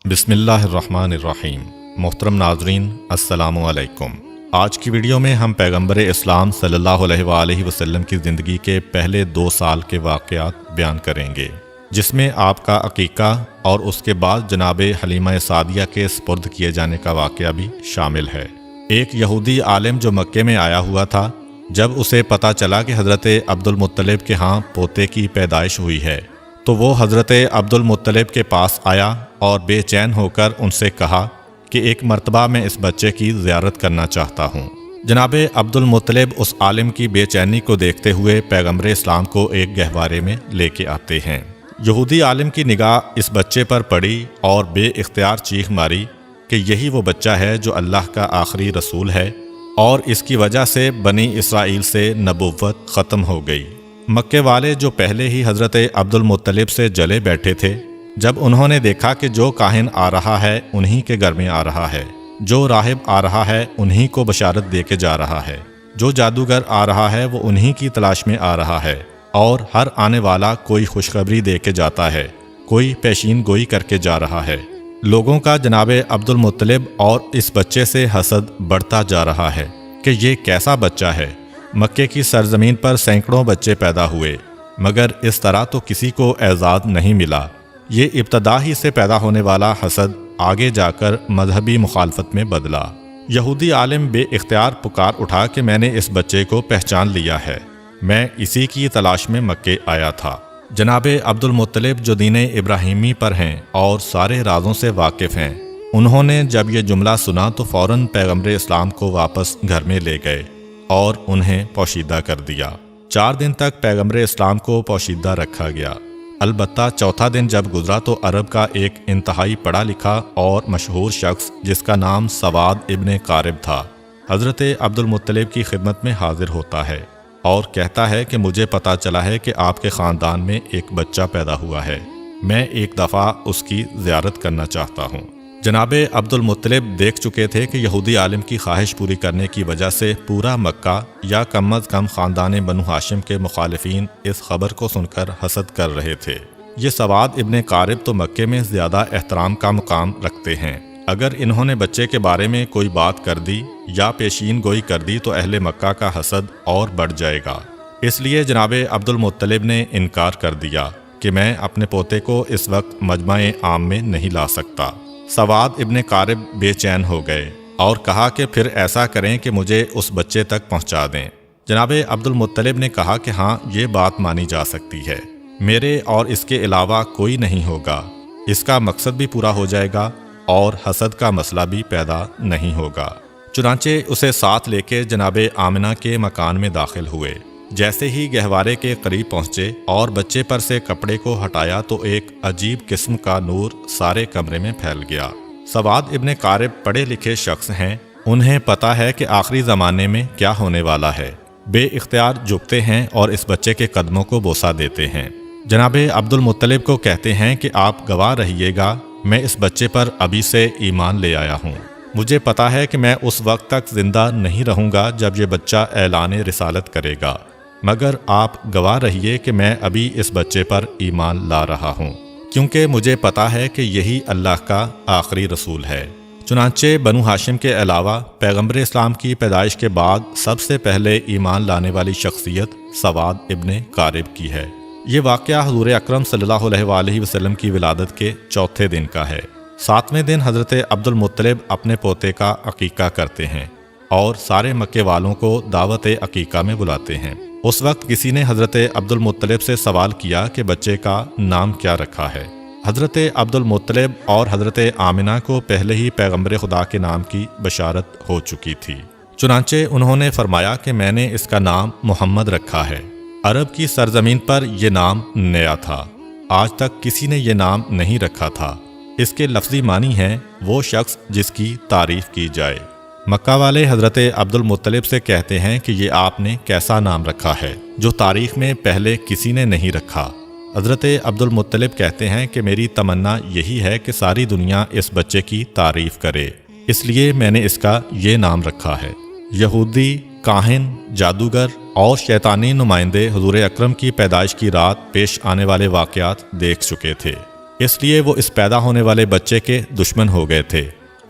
بسم اللہ الرحمن الرحیم۔ محترم ناظرین السلام علیکم۔ آج کی ویڈیو میں ہم پیغمبر اسلام صلی اللہ علیہ وآلہ وسلم کی زندگی کے پہلے 2 سال کے واقعات بیان کریں گے، جس میں آپ کا عقیقہ اور اس کے بعد جناب حلیمہ سعدیہ کے سپرد کیے جانے کا واقعہ بھی شامل ہے۔ ایک یہودی عالم جو مکے میں آیا ہوا تھا، جب اسے پتہ چلا کہ حضرت عبد المطلب کے ہاں پوتے کی پیدائش ہوئی ہے تو وہ حضرت عبد المطلب کے پاس آیا اور بے چین ہو کر ان سے کہا کہ ایک مرتبہ میں اس بچے کی زیارت کرنا چاہتا ہوں۔ جناب عبد المطلب اس عالم کی بے چینی کو دیکھتے ہوئے پیغمبر اسلام کو ایک گہوارے میں لے کے آتے ہیں۔ یہودی عالم کی نگاہ اس بچے پر پڑی اور بے اختیار چیخ ماری کہ یہی وہ بچہ ہے جو اللہ کا آخری رسول ہے، اور اس کی وجہ سے بنی اسرائیل سے نبوت ختم ہو گئی۔ مکے والے جو پہلے ہی حضرت عبد المطلب سے جلے بیٹھے تھے، جب انہوں نے دیکھا کہ جو کاہن آ رہا ہے انہی کے گھر میں آ رہا ہے، جو راہب آ رہا ہے انہی کو بشارت دے کے جا رہا ہے، جو جادوگر آ رہا ہے وہ انہی کی تلاش میں آ رہا ہے، اور ہر آنے والا کوئی خوشخبری دے کے جاتا ہے، کوئی پیشین گوئی کر کے جا رہا ہے، لوگوں کا جناب عبد المطلب اور اس بچے سے حسد بڑھتا جا رہا ہے کہ یہ کیسا بچہ ہے۔ مکے کی سرزمین پر سینکڑوں بچے پیدا ہوئے، مگر اس طرح تو کسی کو اعزاز نہیں ملا۔ یہ ابتدا ہی سے پیدا ہونے والا حسد آگے جا کر مذہبی مخالفت میں بدلا۔ یہودی عالم بے اختیار پکار اٹھا کہ میں نے اس بچے کو پہچان لیا ہے، میں اسی کی تلاش میں مکے آیا تھا۔ جناب عبد المطلب جو دین ابراہیمی پر ہیں اور سارے رازوں سے واقف ہیں، انہوں نے جب یہ جملہ سنا تو فوراً پیغمبر اسلام کو واپس گھر میں لے گئے اور انہیں پوشیدہ کر دیا۔ 4 دن تک پیغمبر اسلام کو پوشیدہ رکھا گیا۔ البتہ چوتھا دن جب گزرا تو عرب کا ایک انتہائی پڑھا لکھا اور مشہور شخص جس کا نام سواد ابن قارب تھا، حضرت عبد المطلب کی خدمت میں حاضر ہوتا ہے اور کہتا ہے کہ مجھے پتہ چلا ہے کہ آپ کے خاندان میں ایک بچہ پیدا ہوا ہے، میں ایک دفعہ اس کی زیارت کرنا چاہتا ہوں۔ جناب عبد المطلب دیکھ چکے تھے کہ یہودی عالم کی خواہش پوری کرنے کی وجہ سے پورا مکہ یا کم از کم خاندان بنو ہاشم کے مخالفین اس خبر کو سن کر حسد کر رہے تھے۔ یہ سواد ابن قارب تو مکے میں زیادہ احترام کا مقام رکھتے ہیں، اگر انہوں نے بچے کے بارے میں کوئی بات کر دی یا پیشین گوئی کر دی تو اہل مکہ کا حسد اور بڑھ جائے گا۔ اس لیے جناب عبد المطلب نے انکار کر دیا کہ میں اپنے پوتے کو اس وقت مجمع عام میں نہیں لا سکتا۔ سواد ابن قارب بے چین ہو گئے اور کہا کہ پھر ایسا کریں کہ مجھے اس بچے تک پہنچا دیں۔ جناب عبد المطلب نے کہا کہ ہاں، یہ بات مانی جا سکتی ہے، میرے اور اس کے علاوہ کوئی نہیں ہوگا، اس کا مقصد بھی پورا ہو جائے گا اور حسد کا مسئلہ بھی پیدا نہیں ہوگا۔ چنانچہ اسے ساتھ لے کے جناب آمنہ کے مکان میں داخل ہوئے۔ جیسے ہی گہوارے کے قریب پہنچے اور بچے پر سے کپڑے کو ہٹایا تو ایک عجیب قسم کا نور سارے کمرے میں پھیل گیا۔ سواد ابن قارب پڑھے لکھے شخص ہیں، انہیں پتہ ہے کہ آخری زمانے میں کیا ہونے والا ہے۔ بے اختیار جھکتے ہیں اور اس بچے کے قدموں کو بوسہ دیتے ہیں۔ جناب عبد المطلب کو کہتے ہیں کہ آپ گواہ رہیے گا، میں اس بچے پر ابھی سے ایمان لے آیا ہوں۔ مجھے پتہ ہے کہ میں اس وقت تک زندہ نہیں رہوں گا جب یہ بچہ اعلان رسالت کرے گا، مگر آپ گواہ رہیے کہ میں ابھی اس بچے پر ایمان لا رہا ہوں، کیونکہ مجھے پتہ ہے کہ یہی اللہ کا آخری رسول ہے۔ چنانچہ بنو ہاشم کے علاوہ پیغمبر اسلام کی پیدائش کے بعد سب سے پہلے ایمان لانے والی شخصیت سواد ابن قارب کی ہے۔ یہ واقعہ حضور اکرم صلی اللہ علیہ وآلہ وسلم کی ولادت کے چوتھے دن کا ہے۔ 7ویں دن حضرت عبد المطلب اپنے پوتے کا عقیقہ کرتے ہیں اور سارے مکے والوں کو دعوت عقیقہ میں بلاتے ہیں۔ اس وقت کسی نے حضرت عبد المطلب سے سوال کیا کہ بچے کا نام کیا رکھا ہے۔ حضرت عبد المطلب اور حضرت آمنہ کو پہلے ہی پیغمبر خدا کے نام کی بشارت ہو چکی تھی، چنانچہ انہوں نے فرمایا کہ میں نے اس کا نام محمد رکھا ہے۔ عرب کی سرزمین پر یہ نام نیا تھا، آج تک کسی نے یہ نام نہیں رکھا تھا۔ اس کے لفظی معنی ہے وہ شخص جس کی تعریف کی جائے۔ مکہ والے حضرت عبد المطلب سے کہتے ہیں کہ یہ آپ نے کیسا نام رکھا ہے جو تاریخ میں پہلے کسی نے نہیں رکھا۔ حضرت عبد المطلب کہتے ہیں کہ میری تمنا یہی ہے کہ ساری دنیا اس بچے کی تعریف کرے، اس لیے میں نے اس کا یہ نام رکھا ہے۔ یہودی، کاہن، جادوگر اور شیطانی نمائندے حضور اکرم کی پیدائش کی رات پیش آنے والے واقعات دیکھ چکے تھے۔ اس لیے وہ اس پیدا ہونے والے بچے کے دشمن ہو گئے تھے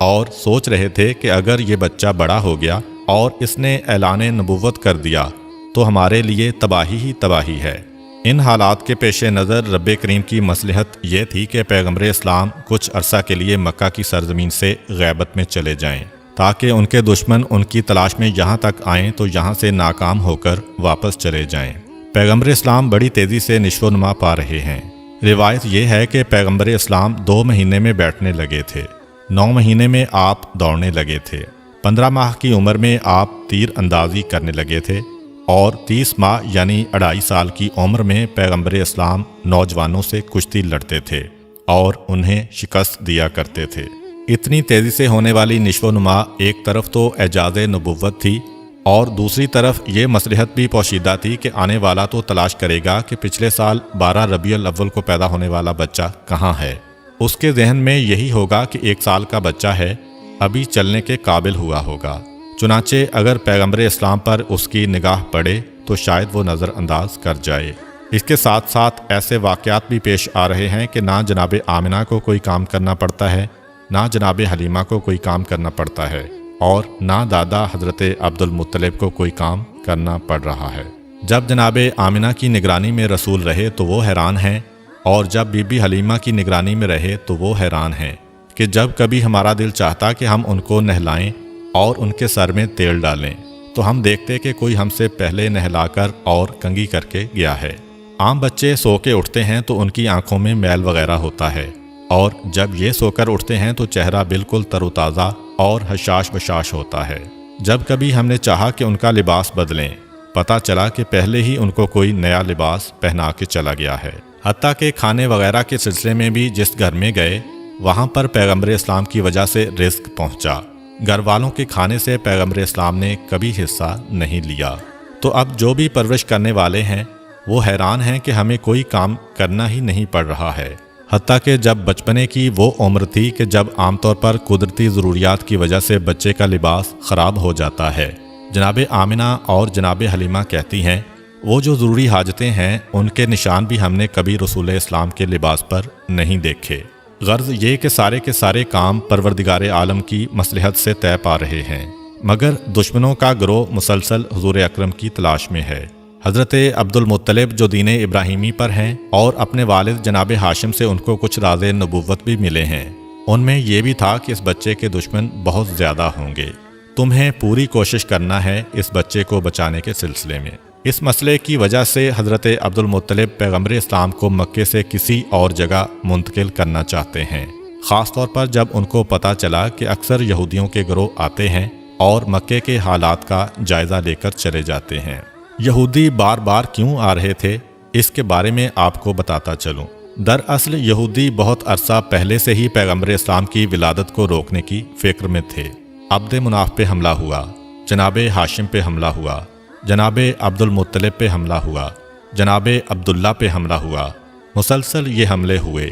اور سوچ رہے تھے کہ اگر یہ بچہ بڑا ہو گیا اور اس نے اعلان نبوت کر دیا تو ہمارے لیے تباہی ہی تباہی ہے۔ ان حالات کے پیش نظر رب کریم کی مصلحت یہ تھی کہ پیغمبر اسلام کچھ عرصہ کے لیے مکہ کی سرزمین سے غیبت میں چلے جائیں تاکہ ان کے دشمن ان کی تلاش میں یہاں تک آئیں تو یہاں سے ناکام ہو کر واپس چلے جائیں۔ پیغمبر اسلام بڑی تیزی سے نشو و نما پا رہے ہیں۔ روایت یہ ہے کہ پیغمبر اسلام 2 مہینے میں بیٹھنے لگے تھے، 9 مہینے میں آپ دوڑنے لگے تھے، 15 ماہ کی عمر میں آپ تیر اندازی کرنے لگے تھے اور 30 ماہ یعنی 2.5 سال کی عمر میں پیغمبر اسلام نوجوانوں سے کشتی لڑتے تھے اور انہیں شکست دیا کرتے تھے۔ اتنی تیزی سے ہونے والی نشو و نما ایک طرف تو اعجاز نبوت تھی اور دوسری طرف یہ مصلحت بھی پوشیدہ تھی کہ آنے والا تو تلاش کرے گا کہ پچھلے سال 12 ربیع الاول کو پیدا ہونے والا بچہ کہاں ہے۔ اس کے ذہن میں یہی ہوگا کہ 1 سال کا بچہ ہے، ابھی چلنے کے قابل ہوا ہوگا۔ چنانچہ اگر پیغمبر اسلام پر اس کی نگاہ پڑے تو شاید وہ نظر انداز کر جائے۔ اس کے ساتھ ساتھ ایسے واقعات بھی پیش آ رہے ہیں کہ نہ جناب آمنہ کو کوئی کام کرنا پڑتا ہے، نہ جناب حلیمہ کو کوئی کام کرنا پڑتا ہے اور نہ دادا حضرت عبد المطلب کو کوئی کام کرنا پڑ رہا ہے۔ جب جناب آمنہ کی نگرانی میں رسول رہے تو وہ حیران ہیں اور جب بی بی حلیمہ کی نگرانی میں رہے تو وہ حیران ہیں کہ جب کبھی ہمارا دل چاہتا کہ ہم ان کو نہلائیں اور ان کے سر میں تیل ڈالیں تو ہم دیکھتے کہ کوئی ہم سے پہلے نہلا کر اور کنگھی کر کے گیا ہے۔ عام بچے سو کے اٹھتے ہیں تو ان کی آنکھوں میں میل وغیرہ ہوتا ہے اور جب یہ سو کر اٹھتے ہیں تو چہرہ بالکل تر و تازہ اور حشاش بشاش ہوتا ہے۔ جب کبھی ہم نے چاہا کہ ان کا لباس بدلیں، پتہ چلا کہ پہلے ہی ان کو کوئی نیا لباس پہنا کے چلا گیا ہے۔ حتیٰ کہ کھانے وغیرہ کے سلسلے میں بھی جس گھر میں گئے وہاں پر پیغمبر اسلام کی وجہ سے رزق پہنچا۔ گھر والوں کے کھانے سے پیغمبر اسلام نے کبھی حصہ نہیں لیا۔ تو اب جو بھی پرورش کرنے والے ہیں وہ حیران ہیں کہ ہمیں کوئی کام کرنا ہی نہیں پڑ رہا ہے۔ حتیٰ کہ جب بچپنے کی وہ عمر تھی کہ جب عام طور پر قدرتی ضروریات کی وجہ سے بچے کا لباس خراب ہو جاتا ہے، جناب آمنہ اور جناب حلیمہ کہتی ہیں وہ جو ضروری حاجتیں ہیں ان کے نشان بھی ہم نے کبھی رسول اسلام کے لباس پر نہیں دیکھے۔ غرض یہ کہ سارے کے سارے کام پروردگار عالم کی مصلحت سے طے پا رہے ہیں، مگر دشمنوں کا گروہ مسلسل حضور اکرم کی تلاش میں ہے۔ حضرت عبد المطلب جو دین ابراہیمی پر ہیں اور اپنے والد جناب ہاشم سے ان کو کچھ راز نبوت بھی ملے ہیں، ان میں یہ بھی تھا کہ اس بچے کے دشمن بہت زیادہ ہوں گے، تمہیں پوری کوشش کرنا ہے اس بچے کو بچانے کے سلسلے میں۔ اس مسئلے کی وجہ سے حضرت عبد المطلب پیغمبر اسلام کو مکے سے کسی اور جگہ منتقل کرنا چاہتے ہیں، خاص طور پر جب ان کو پتہ چلا کہ اکثر یہودیوں کے گروہ آتے ہیں اور مکے کے حالات کا جائزہ لے کر چلے جاتے ہیں۔ یہودی بار بار کیوں آ رہے تھے اس کے بارے میں آپ کو بتاتا چلوں۔ دراصل یہودی بہت عرصہ پہلے سے ہی پیغمبر اسلام کی ولادت کو روکنے کی فکر میں تھے۔ عبد مناف پہ حملہ ہوا، جناب ہاشم پہ حملہ ہوا، جناب عبد المطلب پہ حملہ ہوا، جناب عبداللہ پہ حملہ ہوا، مسلسل یہ حملے ہوئے۔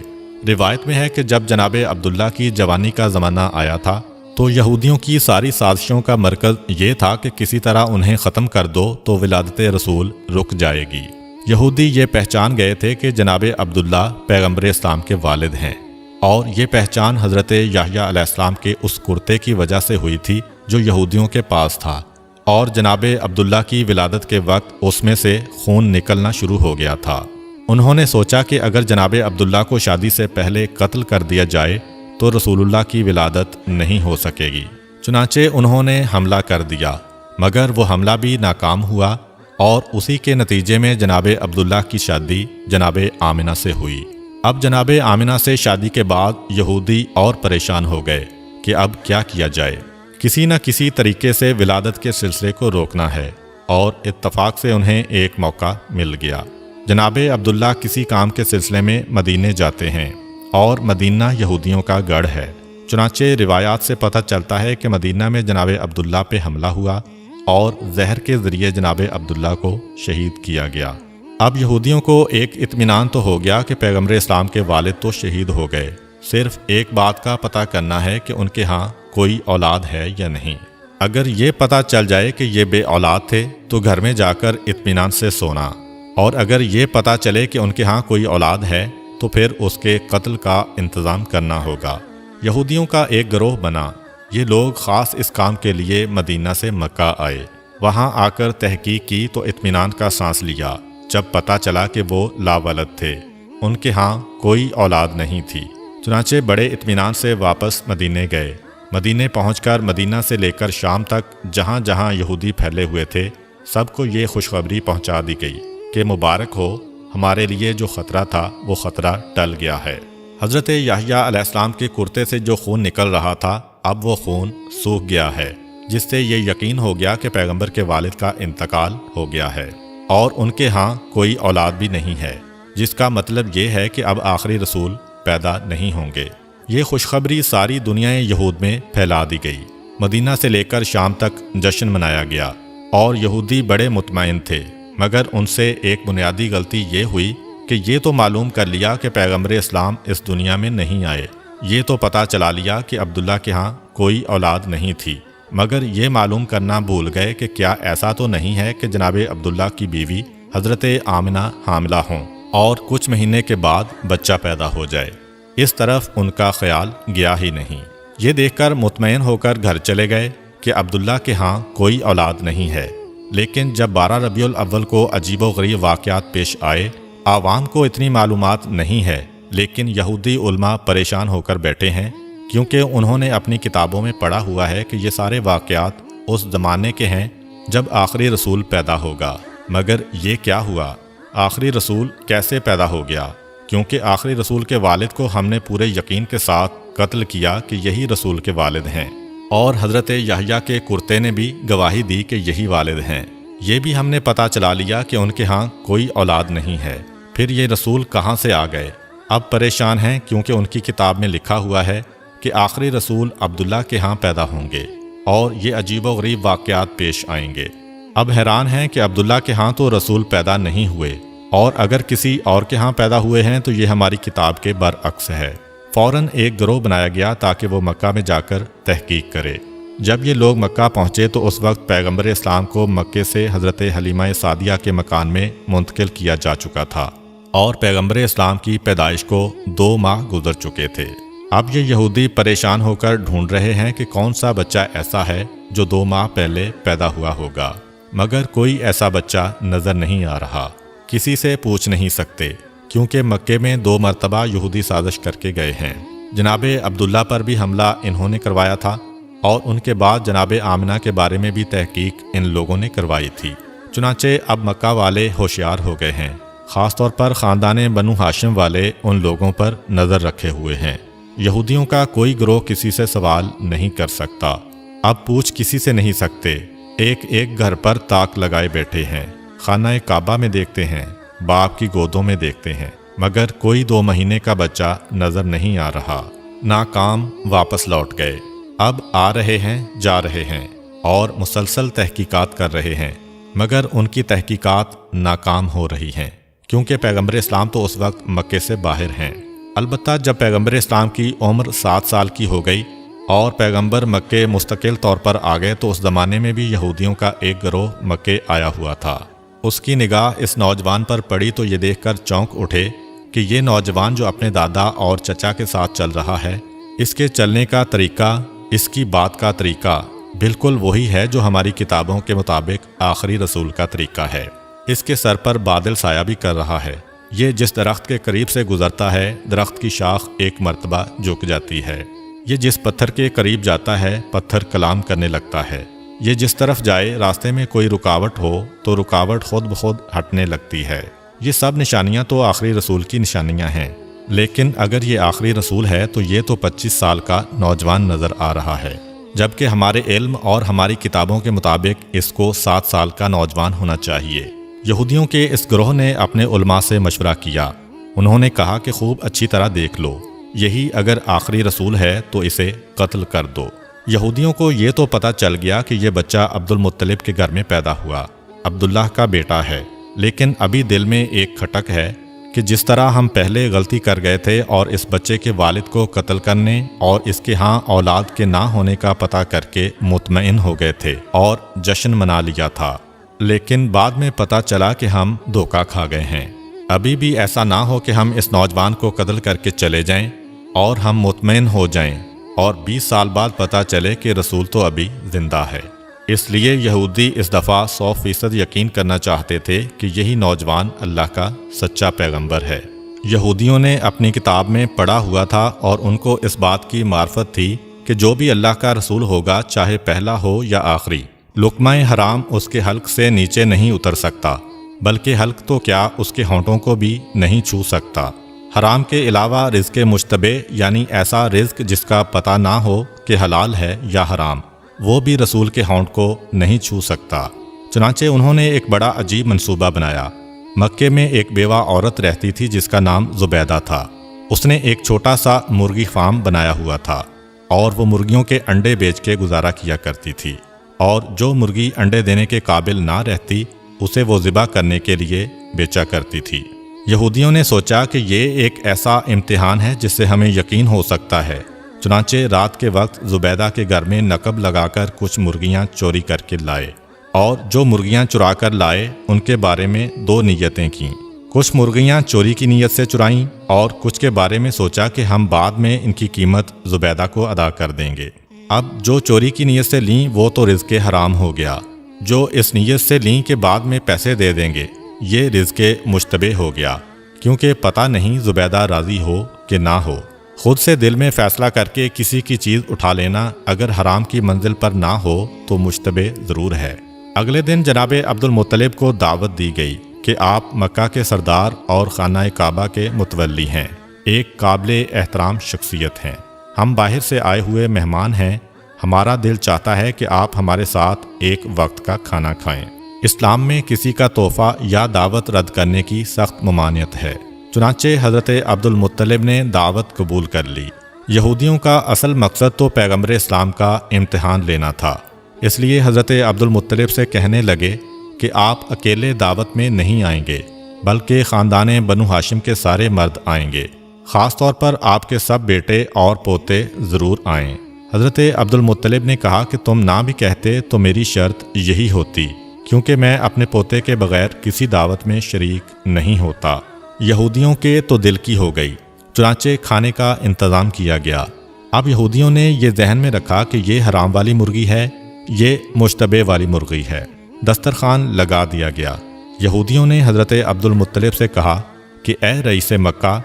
روایت میں ہے کہ جب جناب عبداللہ کی جوانی کا زمانہ آیا تھا تو یہودیوں کی ساری سازشوں کا مرکز یہ تھا کہ کسی طرح انہیں ختم کر دو تو ولادت رسول رک جائے گی۔ یہودی یہ پہچان گئے تھے کہ جناب عبداللہ پیغمبر اسلام کے والد ہیں، اور یہ پہچان حضرت یحییٰ علیہ السلام کے اس کرتے کی وجہ سے ہوئی تھی جو یہودیوں کے پاس تھا، اور جناب عبداللہ کی ولادت کے وقت اس میں سے خون نکلنا شروع ہو گیا تھا۔ انہوں نے سوچا کہ اگر جناب عبداللہ کو شادی سے پہلے قتل کر دیا جائے تو رسول اللہ کی ولادت نہیں ہو سکے گی، چنانچہ انہوں نے حملہ کر دیا، مگر وہ حملہ بھی ناکام ہوا اور اسی کے نتیجے میں جناب عبداللہ کی شادی جناب آمنہ سے ہوئی۔ اب جناب آمنہ سے شادی کے بعد یہودی اور پریشان ہو گئے کہ اب کیا کیا جائے، کسی نہ کسی طریقے سے ولادت کے سلسلے کو روکنا ہے، اور اتفاق سے انہیں ایک موقع مل گیا۔ جناب عبداللہ کسی کام کے سلسلے میں مدینے جاتے ہیں، اور مدینہ یہودیوں کا گڑھ ہے، چنانچہ روایات سے پتہ چلتا ہے کہ مدینہ میں جناب عبداللہ پہ حملہ ہوا اور زہر کے ذریعے جناب عبداللہ کو شہید کیا گیا۔ اب یہودیوں کو ایک اطمینان تو ہو گیا کہ پیغمبر اسلام کے والد تو شہید ہو گئے، صرف ایک بات کا پتہ کرنا ہے کہ ان کے ہاں کوئی اولاد ہے یا نہیں۔ اگر یہ پتہ چل جائے کہ یہ بے اولاد تھے تو گھر میں جا کر اطمینان سے سونا، اور اگر یہ پتہ چلے کہ ان کے ہاں کوئی اولاد ہے تو پھر اس کے قتل کا انتظام کرنا ہوگا۔ یہودیوں کا ایک گروہ بنا۔ یہ لوگ خاص اس کام کے لیے مدینہ سے مکہ آئے۔ وہاں آ کر تحقیق کی تو اطمینان کا سانس لیا جب پتہ چلا کہ وہ لاولد تھے، ان کے ہاں کوئی اولاد نہیں تھی۔ چنانچہ بڑے اطمینان سے واپس مدینے گئے۔ مدینے پہنچ کر مدینہ سے لے کر شام تک جہاں جہاں یہودی پھیلے ہوئے تھے سب کو یہ خوشخبری پہنچا دی گئی کہ مبارک ہو، ہمارے لیے جو خطرہ تھا وہ خطرہ ٹل گیا ہے۔ حضرت یحییٰ علیہ السلام کے کرتے سے جو خون نکل رہا تھا اب وہ خون سوکھ گیا ہے، جس سے یہ یقین ہو گیا کہ پیغمبر کے والد کا انتقال ہو گیا ہے اور ان کے ہاں کوئی اولاد بھی نہیں ہے، جس کا مطلب یہ ہے کہ اب آخری رسول پیدا نہیں ہوں گے۔ یہ خوشخبری ساری دنیا یہود میں پھیلا دی گئی۔ مدینہ سے لے کر شام تک جشن منایا گیا اور یہودی بڑے مطمئن تھے، مگر ان سے ایک بنیادی غلطی یہ ہوئی کہ یہ تو معلوم کر لیا کہ پیغمبر اسلام اس دنیا میں نہیں آئے، یہ تو پتہ چلا لیا کہ عبداللہ کے ہاں کوئی اولاد نہیں تھی، مگر یہ معلوم کرنا بھول گئے کہ کیا ایسا تو نہیں ہے کہ جناب عبداللہ کی بیوی حضرت آمنہ حاملہ ہوں اور کچھ مہینے کے بعد بچہ پیدا ہو جائے۔ اس طرف ان کا خیال گیا ہی نہیں۔ یہ دیکھ کر مطمئن ہو کر گھر چلے گئے کہ عبداللہ کے ہاں کوئی اولاد نہیں ہے، لیکن جب 12 ربیع الاول کو عجیب و غریب واقعات پیش آئے، عوام کو اتنی معلومات نہیں ہے، لیکن یہودی علماء پریشان ہو کر بیٹھے ہیں، کیونکہ انہوں نے اپنی کتابوں میں پڑھا ہوا ہے کہ یہ سارے واقعات اس زمانے کے ہیں جب آخری رسول پیدا ہوگا۔ مگر یہ کیا ہوا؟ آخری رسول کیسے پیدا ہو گیا؟ کیونکہ آخری رسول کے والد کو ہم نے پورے یقین کے ساتھ قتل کیا کہ یہی رسول کے والد ہیں، اور حضرت یحییٰ کے کرتے نے بھی گواہی دی کہ یہی والد ہیں۔ یہ بھی ہم نے پتہ چلا لیا کہ ان کے ہاں کوئی اولاد نہیں ہے، پھر یہ رسول کہاں سے آ گئے؟ اب پریشان ہیں کیونکہ ان کی کتاب میں لکھا ہوا ہے کہ آخری رسول عبداللہ کے ہاں پیدا ہوں گے اور یہ عجیب و غریب واقعات پیش آئیں گے۔ اب حیران ہیں کہ عبداللہ کے ہاں تو رسول پیدا نہیں ہوئے، اور اگر کسی اور کے ہاں پیدا ہوئے ہیں تو یہ ہماری کتاب کے برعکس ہے۔ فوراً ایک گروہ بنایا گیا تاکہ وہ مکہ میں جا کر تحقیق کرے۔ جب یہ لوگ مکہ پہنچے تو اس وقت پیغمبر اسلام کو مکے سے حضرت حلیمہ سعدیہ کے مکان میں منتقل کیا جا چکا تھا، اور پیغمبر اسلام کی پیدائش کو 2 ماہ گزر چکے تھے۔ اب یہ یہودی پریشان ہو کر ڈھونڈ رہے ہیں کہ کون سا بچہ ایسا ہے جو 2 ماہ پہلے پیدا ہوا ہوگا، مگر کوئی ایسا بچہ نظر نہیں آ رہا۔ کسی سے پوچھ نہیں سکتے کیونکہ مکے میں 2 مرتبہ یہودی سازش کر کے گئے ہیں۔ جناب عبداللہ پر بھی حملہ انہوں نے کروایا تھا، اور ان کے بعد جناب آمنہ کے بارے میں بھی تحقیق ان لوگوں نے کروائی تھی۔ چنانچہ اب مکہ والے ہوشیار ہو گئے ہیں، خاص طور پر خاندان بنو ہاشم والے ان لوگوں پر نظر رکھے ہوئے ہیں۔ یہودیوں کا کوئی گروہ کسی سے سوال نہیں کر سکتا، اب پوچھ کسی سے نہیں سکتے، ایک ایک گھر پر تاک لگائے بیٹھے ہیں، خانہ کعبہ میں دیکھتے ہیں، باپ کی گودوں میں دیکھتے ہیں، مگر کوئی 2 مہینے کا بچہ نظر نہیں آ رہا۔ ناکام واپس لوٹ گئے، اب آ رہے ہیں، جا رہے ہیں اور مسلسل تحقیقات کر رہے ہیں، مگر ان کی تحقیقات ناکام ہو رہی ہیں، کیونکہ پیغمبر اسلام تو اس وقت مکے سے باہر ہیں۔ البتہ جب پیغمبر اسلام کی عمر 7 سال کی ہو گئی اور پیغمبر مکے مستقل طور پر آ گئے تو اس زمانے میں بھی یہودیوں کا ایک گروہ مکے آیا ہوا تھا۔ اس کی نگاہ اس نوجوان پر پڑی تو یہ دیکھ کر چونک اٹھے کہ یہ نوجوان جو اپنے دادا اور چچا کے ساتھ چل رہا ہے، اس کے چلنے کا طریقہ، اس کی بات کا طریقہ بالکل وہی ہے جو ہماری کتابوں کے مطابق آخری رسول کا طریقہ ہے۔ اس کے سر پر بادل سایہ بھی کر رہا ہے، یہ جس درخت کے قریب سے گزرتا ہے درخت کی شاخ ایک مرتبہ جھک جاتی ہے، یہ جس پتھر کے قریب جاتا ہے پتھر کلام کرنے لگتا ہے، یہ جس طرف جائے راستے میں کوئی رکاوٹ ہو تو رکاوٹ خود بخود ہٹنے لگتی ہے۔ یہ سب نشانیاں تو آخری رسول کی نشانیاں ہیں، لیکن اگر یہ آخری رسول ہے تو یہ تو 25 سال کا نوجوان نظر آ رہا ہے، جبکہ ہمارے علم اور ہماری کتابوں کے مطابق اس کو 7 سال کا نوجوان ہونا چاہیے۔ یہودیوں کے اس گروہ نے اپنے علماء سے مشورہ کیا، انہوں نے کہا کہ خوب اچھی طرح دیکھ لو، یہی اگر آخری رسول ہے تو اسے قتل کر دو۔ یہودیوں کو یہ تو پتہ چل گیا کہ یہ بچہ عبد المطلب کے گھر میں پیدا ہوا، عبداللہ کا بیٹا ہے، لیکن ابھی دل میں ایک کھٹک ہے کہ جس طرح ہم پہلے غلطی کر گئے تھے اور اس بچے کے والد کو قتل کرنے اور اس کے ہاں اولاد کے نہ ہونے کا پتہ کر کے مطمئن ہو گئے تھے اور جشن منا لیا تھا، لیکن بعد میں پتہ چلا کہ ہم دھوکہ کھا گئے ہیں۔ ابھی بھی ایسا نہ ہو کہ ہم اس نوجوان کو قتل کر کے چلے جائیں اور ہم مطمئن ہو جائیں اور 20 سال بعد پتہ چلے کہ رسول تو ابھی زندہ ہے۔ اس لیے یہودی اس دفعہ 100% یقین کرنا چاہتے تھے کہ یہی نوجوان اللہ کا سچا پیغمبر ہے۔ یہودیوں نے اپنی کتاب میں پڑھا ہوا تھا اور ان کو اس بات کی معرفت تھی کہ جو بھی اللہ کا رسول ہوگا، چاہے پہلا ہو یا آخری، لقمہ حرام اس کے حلق سے نیچے نہیں اتر سکتا، بلکہ حلق تو کیا اس کے ہونٹوں کو بھی نہیں چھو سکتا۔ حرام کے علاوہ رزق مشتبہ یعنی ایسا رزق جس کا پتہ نہ ہو کہ حلال ہے یا حرام، وہ بھی رسول کے ہونٹ کو نہیں چھو سکتا۔ چنانچہ انہوں نے ایک بڑا عجیب منصوبہ بنایا۔ مکے میں ایک بیوہ عورت رہتی تھی جس کا نام زبیدہ تھا۔ اس نے ایک چھوٹا سا مرغی فارم بنایا ہوا تھا اور وہ مرغیوں کے انڈے بیچ کے گزارا کیا کرتی تھی، اور جو مرغی انڈے دینے کے قابل نہ رہتی اسے وہ ذبح کرنے کے لیے بیچا کرتی تھی۔ یہودیوں نے سوچا کہ یہ ایک ایسا امتحان ہے جس سے ہمیں یقین ہو سکتا ہے، چنانچہ رات کے وقت زبیدہ کے گھر میں نقب لگا کر کچھ مرغیاں چوری کر کے لائے، اور جو مرغیاں چرا کر لائے ان کے بارے میں 2 نیتیں کیں۔ کچھ مرغیاں چوری کی نیت سے چرائیں اور کچھ کے بارے میں سوچا کہ ہم بعد میں ان کی قیمت زبیدہ کو ادا کر دیں گے۔ اب جو چوری کی نیت سے لیں وہ تو رزق حرام ہو گیا، جو اس نیت سے لیں کہ بعد میں پیسے دے دیں گے یہ رزق مشتبہ ہو گیا، کیونکہ پتہ نہیں زبیدہ راضی ہو کہ نہ ہو۔ خود سے دل میں فیصلہ کر کے کسی کی چیز اٹھا لینا اگر حرام کی منزل پر نہ ہو تو مشتبہ ضرور ہے۔ اگلے دن جناب عبد المطلب کو دعوت دی گئی کہ آپ مکہ کے سردار اور خانہ کعبہ کے متولی ہیں، ایک قابل احترام شخصیت ہیں، ہم باہر سے آئے ہوئے مہمان ہیں، ہمارا دل چاہتا ہے کہ آپ ہمارے ساتھ ایک وقت کا کھانا کھائیں۔ اسلام میں کسی کا تحفہ یا دعوت رد کرنے کی سخت ممانعت ہے، چنانچہ حضرت عبد المطلب نے دعوت قبول کر لی۔ یہودیوں کا اصل مقصد تو پیغمبر اسلام کا امتحان لینا تھا، اس لیے حضرت عبد المطلب سے کہنے لگے کہ آپ اکیلے دعوت میں نہیں آئیں گے، بلکہ خاندان بنو ہاشم کے سارے مرد آئیں گے، خاص طور پر آپ کے سب بیٹے اور پوتے ضرور آئیں۔ حضرت عبد المطلب نے کہا کہ تم نہ بھی کہتے تو میری شرط یہی ہوتی، کیونکہ میں اپنے پوتے کے بغیر کسی دعوت میں شریک نہیں ہوتا۔ یہودیوں کے تو دل کی ہو گئی، چنانچہ کھانے کا انتظام کیا گیا۔ اب یہودیوں نے یہ ذہن میں رکھا کہ یہ حرام والی مرغی ہے، یہ مشتبہ والی مرغی ہے۔ دسترخوان لگا دیا گیا۔ یہودیوں نے حضرت عبد المطلب سے کہا کہ اے رئیس مکہ،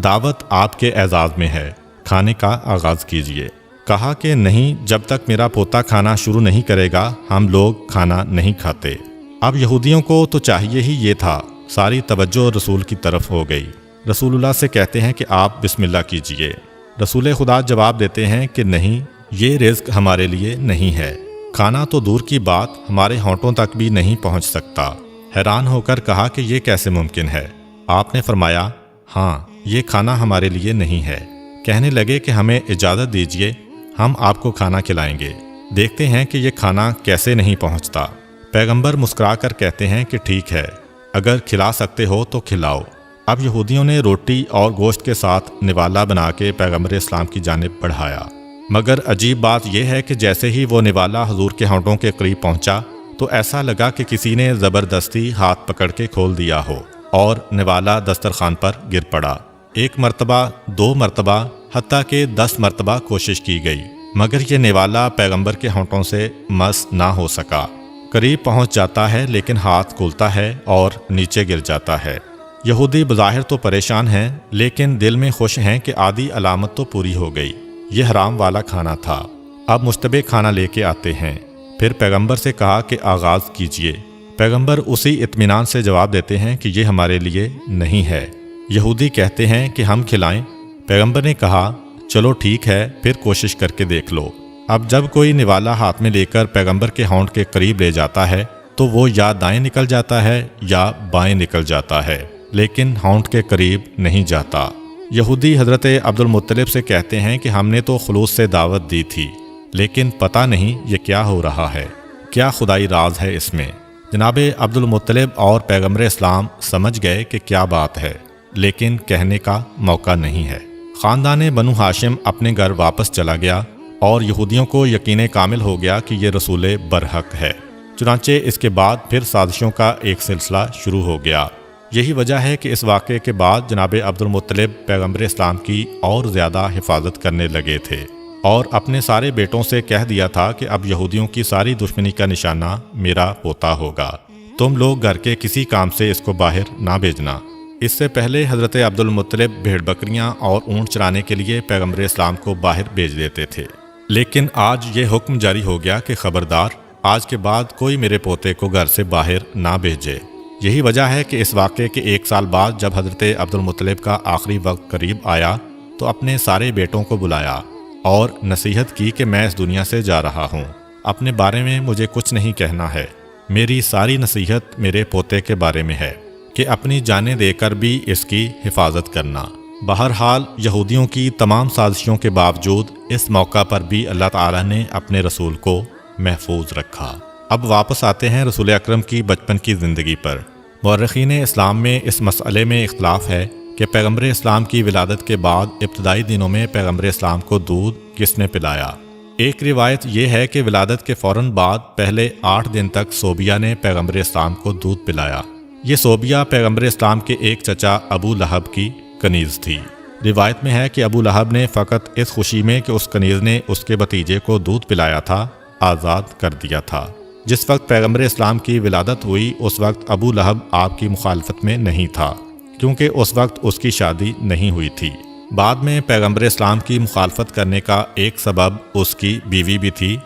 دعوت آپ کے اعزاز میں ہے، کھانے کا آغاز کیجیے۔ کہا کہ نہیں، جب تک میرا پوتا کھانا شروع نہیں کرے گا ہم لوگ کھانا نہیں کھاتے۔ اب یہودیوں کو تو چاہیے ہی یہ تھا، ساری توجہ رسول کی طرف ہو گئی۔ رسول اللہ سے کہتے ہیں کہ آپ بسم اللہ کیجئے۔ رسول خدا جواب دیتے ہیں کہ نہیں، یہ رزق ہمارے لیے نہیں ہے، کھانا تو دور کی بات ہمارے ہونٹوں تک بھی نہیں پہنچ سکتا۔ حیران ہو کر کہا کہ یہ کیسے ممکن ہے؟ آپ نے فرمایا ہاں، یہ کھانا ہمارے لیے نہیں ہے۔ کہنے لگے کہ ہمیں اجازت دیجئے، ہم آپ کو کھانا کھلائیں گے، دیکھتے ہیں کہ یہ کھانا کیسے نہیں پہنچتا۔ پیغمبر مسکرا کر کہتے ہیں کہ ٹھیک ہے، اگر کھلا سکتے ہو تو کھلاؤ۔ اب یہودیوں نے روٹی اور گوشت کے ساتھ نوالا بنا کے پیغمبر اسلام کی جانب بڑھایا، مگر عجیب بات یہ ہے کہ جیسے ہی وہ نوالا حضور کے ہونٹوں کے قریب پہنچا تو ایسا لگا کہ کسی نے زبردستی ہاتھ پکڑ کے کھول دیا ہو اور نوالا دسترخوان پر گر پڑا۔ 1 مرتبہ، 2 مرتبہ، حتیٰ کہ 10 مرتبہ کوشش کی گئی، مگر یہ نوالا پیغمبر کے ہونٹوں سے مس نہ ہو سکا۔ قریب پہنچ جاتا ہے لیکن ہاتھ کھلتا ہے اور نیچے گر جاتا ہے۔ یہودی بظاہر تو پریشان ہیں لیکن دل میں خوش ہیں کہ آدھی علامت تو پوری ہو گئی، یہ حرام والا کھانا تھا۔ اب مشتبہ کھانا لے کے آتے ہیں۔ پھر پیغمبر سے کہا کہ آغاز کیجئے۔ پیغمبر اسی اطمینان سے جواب دیتے ہیں کہ یہ ہمارے لیے نہیں ہے۔ یہودی کہتے ہیں کہ ہم کھلائیں۔ پیغمبر نے کہا چلو ٹھیک ہے، پھر کوشش کر کے دیکھ لو۔ اب جب کوئی نوالا ہاتھ میں لے کر پیغمبر کے ہونٹ کے قریب لے جاتا ہے تو وہ یا دائیں نکل جاتا ہے یا بائیں نکل جاتا ہے، لیکن ہونٹ کے قریب نہیں جاتا۔ یہودی حضرت عبد المطلب سے کہتے ہیں کہ ہم نے تو خلوص سے دعوت دی تھی، لیکن پتہ نہیں یہ کیا ہو رہا ہے، کیا خدائی راز ہے اس میں۔ جناب عبد المطلب اور پیغمبر اسلام سمجھ گئے کہ کیا بات ہے، لیکن کہنے کا موقع نہیں ہے۔ خاندان بنو ہاشم اپنے گھر واپس چلا گیا اور یہودیوں کو یقین کامل ہو گیا کہ یہ رسول برحق ہے۔ چنانچہ اس کے بعد پھر سازشوں کا ایک سلسلہ شروع ہو گیا۔ یہی وجہ ہے کہ اس واقعے کے بعد جناب عبد المطلب پیغمبر اسلام کی اور زیادہ حفاظت کرنے لگے تھے اور اپنے سارے بیٹوں سے کہہ دیا تھا کہ اب یہودیوں کی ساری دشمنی کا نشانہ میرا پوتا ہوگا، تم لوگ گھر کے کسی کام سے اس کو باہر نہ بھیجنا۔ اس سے پہلے حضرت عبد المطلب بھیڑ بکریاں اور اونٹ چرانے کے لیے پیغمبر اسلام کو باہر بھیج دیتے تھے، لیکن آج یہ حکم جاری ہو گیا کہ خبردار، آج کے بعد کوئی میرے پوتے کو گھر سے باہر نہ بھیجے۔ یہی وجہ ہے کہ اس واقعے کے 1 سال بعد جب حضرت عبد المطلب کا آخری وقت قریب آیا تو اپنے سارے بیٹوں کو بلایا اور نصیحت کی کہ میں اس دنیا سے جا رہا ہوں، اپنے بارے میں مجھے کچھ نہیں کہنا ہے، میری ساری نصیحت میرے پوتے کے بارے میں ہے کہ اپنی جانیں دے کر بھی اس کی حفاظت کرنا۔ بہرحال یہودیوں کی تمام سازشوں کے باوجود اس موقع پر بھی اللہ تعالیٰ نے اپنے رسول کو محفوظ رکھا۔ اب واپس آتے ہیں رسول اکرم کی بچپن کی زندگی پر۔ مورخین اسلام میں اس مسئلے میں اختلاف ہے کہ پیغمبر اسلام کی ولادت کے بعد ابتدائی دنوں میں پیغمبر اسلام کو دودھ کس نے پلایا۔ ایک روایت یہ ہے کہ ولادت کے فوراً بعد پہلے 8 دن تک صوبیہ نے پیغمبر اسلام کو دودھ پلایا۔ یہ صوبیہ پیغمبر اسلام کے ایک چچا ابو لہب کی کنیز تھی۔ روایت میں ہے کہ ابو لہب نے فقط اس خوشی میں کہ اس کنیز نے اس کے بھتیجے کو دودھ پلایا تھا آزاد کر دیا تھا۔ جس وقت پیغمبر اسلام کی ولادت ہوئی اس وقت ابو لہب آپ کی مخالفت میں نہیں تھا، کیونکہ اس وقت اس کی شادی نہیں ہوئی تھی۔ بعد میں پیغمبر اسلام کی مخالفت کرنے کا ایک سبب اس کی بیوی بھی تھی۔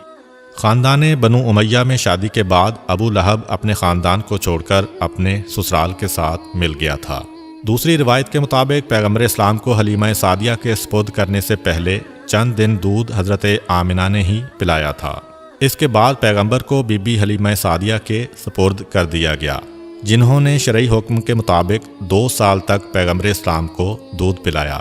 خاندان بنو امیہ میں شادی کے بعد ابو لہب اپنے خاندان کو چھوڑ کر اپنے سسرال کے ساتھ مل گیا تھا۔ دوسری روایت کے مطابق پیغمبر اسلام کو حلیمہ سعدیہ کے سپرد کرنے سے پہلے چند دن دودھ حضرت آمنہ نے ہی پلایا تھا۔ اس کے بعد پیغمبر کو بی بی حلیمہ سعدیہ کے سپرد کر دیا گیا، جنہوں نے شرعی حکم کے مطابق 2 سال تک پیغمبر اسلام کو دودھ پلایا۔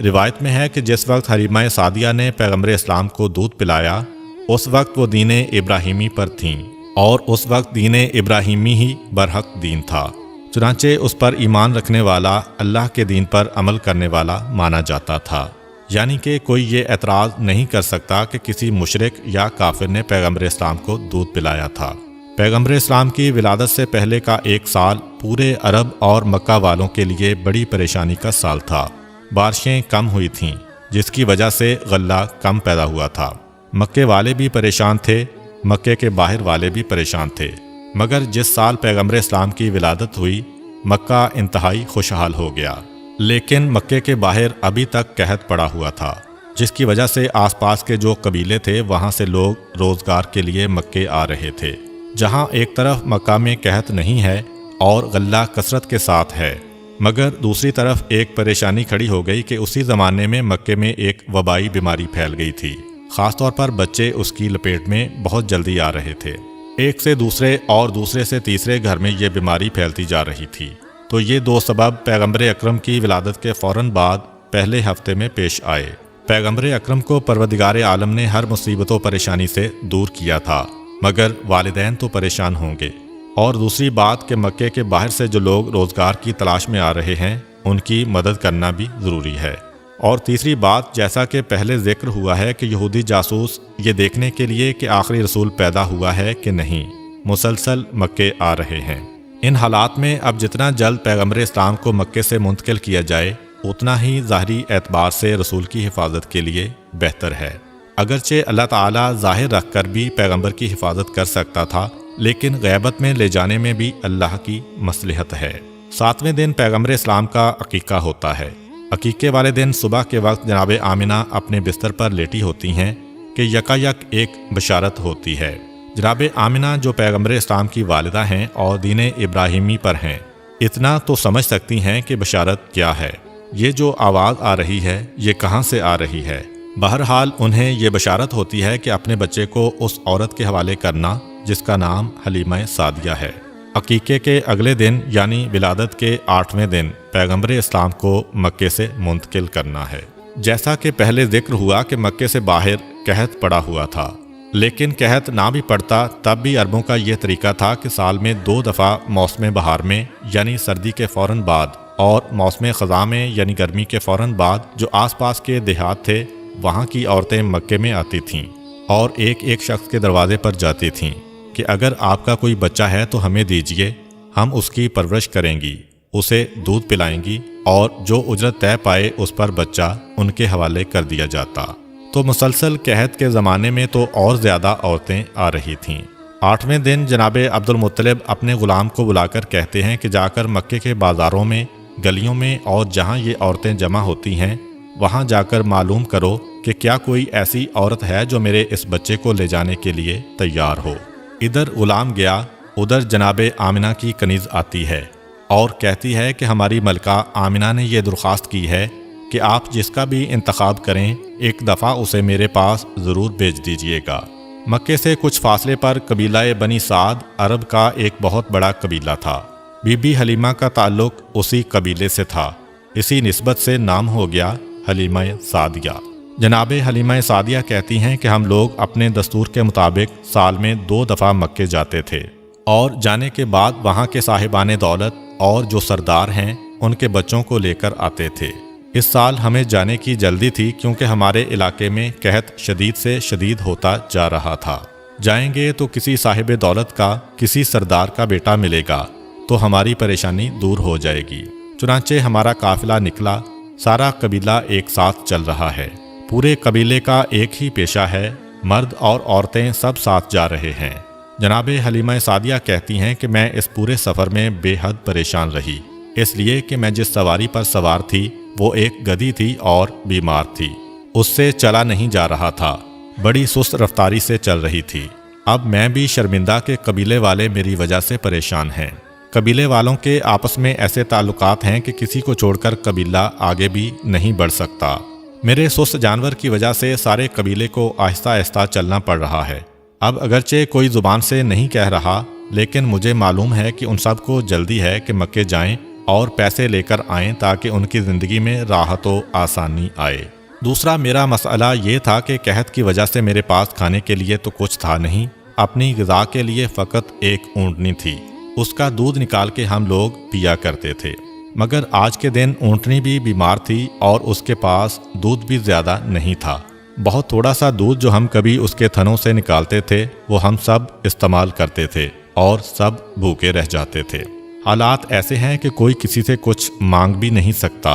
روایت میں ہے کہ جس وقت حلیمہ سعدیہ نے پیغمبر اسلام کو دودھ پلایا اس وقت وہ دین ابراہیمی پر تھیں اور اس وقت دین ابراہیمی ہی برحق دین تھا، چنانچہ اس پر ایمان رکھنے والا اللہ کے دین پر عمل کرنے والا مانا جاتا تھا، یعنی کہ کوئی یہ اعتراض نہیں کر سکتا کہ کسی مشرک یا کافر نے پیغمبر اسلام کو دودھ پلایا تھا۔ پیغمبر اسلام کی ولادت سے پہلے کا 1 سال پورے عرب اور مکہ والوں کے لیے بڑی پریشانی کا سال تھا۔ بارشیں کم ہوئی تھیں جس کی وجہ سے غلہ کم پیدا ہوا تھا۔ مکے والے بھی پریشان تھے، مکے کے باہر والے بھی پریشان تھے، مگر جس سال پیغمبر اسلام کی ولادت ہوئی مکہ انتہائی خوشحال ہو گیا، لیکن مکے کے باہر ابھی تک قحط پڑا ہوا تھا، جس کی وجہ سے آس پاس کے جو قبیلے تھے وہاں سے لوگ روزگار کے لیے مکے آ رہے تھے۔ جہاں ایک طرف مکہ میں قحط نہیں ہے اور غلہ کثرت کے ساتھ ہے، مگر دوسری طرف ایک پریشانی کھڑی ہو گئی کہ اسی زمانے میں مکے میں ایک وبائی بیماری پھیل گئی تھی، خاص طور پر بچے اس کی لپیٹ میں بہت جلدی آ رہے تھے۔ ایک سے دوسرے اور دوسرے سے تیسرے گھر میں یہ بیماری پھیلتی جا رہی تھی، تو یہ 2 سبب پیغمبر اکرم کی ولادت کے فوراً بعد پہلے ہفتے میں پیش آئے۔ پیغمبر اکرم کو پروردگار عالم نے ہر مصیبت و پریشانی سے دور کیا تھا، مگر والدین تو پریشان ہوں گے، اور دوسری بات کہ مکے کے باہر سے جو لوگ روزگار کی تلاش میں آ رہے ہیں ان کی مدد کرنا بھی ضروری ہے، اور تیسری بات جیسا کہ پہلے ذکر ہوا ہے کہ یہودی جاسوس یہ دیکھنے کے لیے کہ آخری رسول پیدا ہوا ہے کہ نہیں مسلسل مکے آ رہے ہیں۔ ان حالات میں اب جتنا جلد پیغمبر اسلام کو مکے سے منتقل کیا جائے اتنا ہی ظاہری اعتبار سے رسول کی حفاظت کے لیے بہتر ہے۔ اگرچہ اللہ تعالیٰ ظاہر رکھ کر بھی پیغمبر کی حفاظت کر سکتا تھا، لیکن غیبت میں لے جانے میں بھی اللہ کی مصلحت ہے۔ 7ویں دن پیغمبر اسلام کا عقیقہ ہوتا ہے۔ عقیقے والے دن صبح کے وقت جناب آمنہ اپنے بستر پر لیٹی ہوتی ہیں کہ یکایک ایک بشارت ہوتی ہے۔ جناب آمنہ جو پیغمبر اسلام کی والدہ ہیں اور دین ابراہیمی پر ہیں، اتنا تو سمجھ سکتی ہیں کہ بشارت کیا ہے، یہ جو آواز آ رہی ہے یہ کہاں سے آ رہی ہے۔ بہرحال انہیں یہ بشارت ہوتی ہے کہ اپنے بچے کو اس عورت کے حوالے کرنا جس کا نام حلیمہ سعدیہ ہے۔ عقیقے کے اگلے دن یعنی ولادت کے 8ویں دن پیغمبر اسلام کو مکے سے منتقل کرنا ہے۔ جیسا کہ پہلے ذکر ہوا کہ مکے سے باہر قحط پڑا ہوا تھا، لیکن قحط نہ بھی پڑتا تب بھی عربوں کا یہ طریقہ تھا کہ سال میں 2 دفعہ موسم بہار میں یعنی سردی کے فوراً بعد اور موسم خزاں میں یعنی گرمی کے فوراً بعد جو آس پاس کے دیہات تھے وہاں کی عورتیں مکے میں آتی تھیں اور ایک ایک شخص کے دروازے پر جاتی تھیں کہ اگر آپ کا کوئی بچہ ہے تو ہمیں دیجئے، ہم اس کی پرورش کریں گی اسے دودھ پلائیں گی اور جو اجرت طے پائے اس پر بچہ ان کے حوالے کر دیا جاتا۔ تو مسلسل قحط کے زمانے میں تو اور زیادہ عورتیں آ رہی تھیں۔ 8ویں دن جناب عبد المطلب اپنے غلام کو بلا کر کہتے ہیں کہ جا کر مکے کے بازاروں میں، گلیوں میں اور جہاں یہ عورتیں جمع ہوتی ہیں وہاں جا کر معلوم کرو کہ کیا کوئی ایسی عورت ہے جو میرے اس بچے کو لے جانے کے لیے تیار ہو۔ ادھر غلام گیا، ادھر جناب آمنہ کی کنیز آتی ہے اور کہتی ہے کہ ہماری ملکہ آمنہ نے یہ درخواست کی ہے کہ آپ جس کا بھی انتخاب کریں ایک دفعہ اسے میرے پاس ضرور بھیج دیجئے گا۔ مکے سے کچھ فاصلے پر قبیلہ بنی سعد عرب کا ایک بہت بڑا قبیلہ تھا۔ بی بی حلیمہ کا تعلق اسی قبیلے سے تھا، اسی نسبت سے نام ہو گیا حلیمہ سعدیہ۔ جناب حلیمہ سعدیہ کہتی ہیں کہ ہم لوگ اپنے دستور کے مطابق سال میں 2 دفعہ مکے جاتے تھے اور جانے کے بعد وہاں کے صاحبان دولت اور جو سردار ہیں ان کے بچوں کو لے کر آتے تھے۔ اس سال ہمیں جانے کی جلدی تھی کیونکہ ہمارے علاقے میں قحط شدید سے شدید ہوتا جا رہا تھا۔ جائیں گے تو کسی صاحب دولت کا، کسی سردار کا بیٹا ملے گا تو ہماری پریشانی دور ہو جائے گی۔ چنانچہ ہمارا قافلہ نکلا، سارا قبیلہ ایک ساتھ چل رہا ہے، پورے قبیلے کا ایک ہی پیشہ ہے، مرد اور عورتیں سب ساتھ جا رہے ہیں۔ جناب حلیمہ سعدیہ کہتی ہیں کہ میں اس پورے سفر میں بے حد پریشان رہی، اس لیے کہ میں جس سواری پر سوار تھی وہ ایک گدھی تھی اور بیمار تھی، اس سے چلا نہیں جا رہا تھا، بڑی سست رفتاری سے چل رہی تھی۔ اب میں بھی شرمندہ کہ قبیلے والے میری وجہ سے پریشان ہیں۔ قبیلے والوں کے آپس میں ایسے تعلقات ہیں کہ کسی کو چھوڑ کر قبیلہ آگے بھی نہیں بڑھ سکتا۔ میرے سست جانور کی وجہ سے سارے قبیلے کو آہستہ آہستہ چلنا پڑ رہا ہے۔ اب اگرچہ کوئی زبان سے نہیں کہہ رہا، لیکن مجھے معلوم ہے کہ ان سب کو جلدی ہے کہ مکے جائیں اور پیسے لے کر آئیں تاکہ ان کی زندگی میں راحت و آسانی آئے۔ دوسرا میرا مسئلہ یہ تھا کہ قحط کی وجہ سے میرے پاس کھانے کے لیے تو کچھ تھا نہیں، اپنی غذا کے لیے فقط ایک اونٹنی تھی، اس کا دودھ نکال کے ہم لوگ پیا کرتے تھے۔ مگر آج کے دن اونٹنی بھی بیمار تھی اور اس کے پاس دودھ بھی زیادہ نہیں تھا۔ بہت تھوڑا سا دودھ جو ہم کبھی اس کے تھنوں سے نکالتے تھے وہ ہم سب استعمال کرتے تھے اور سب بھوکے رہ جاتے تھے۔ حالات ایسے ہیں کہ کوئی کسی سے کچھ مانگ بھی نہیں سکتا۔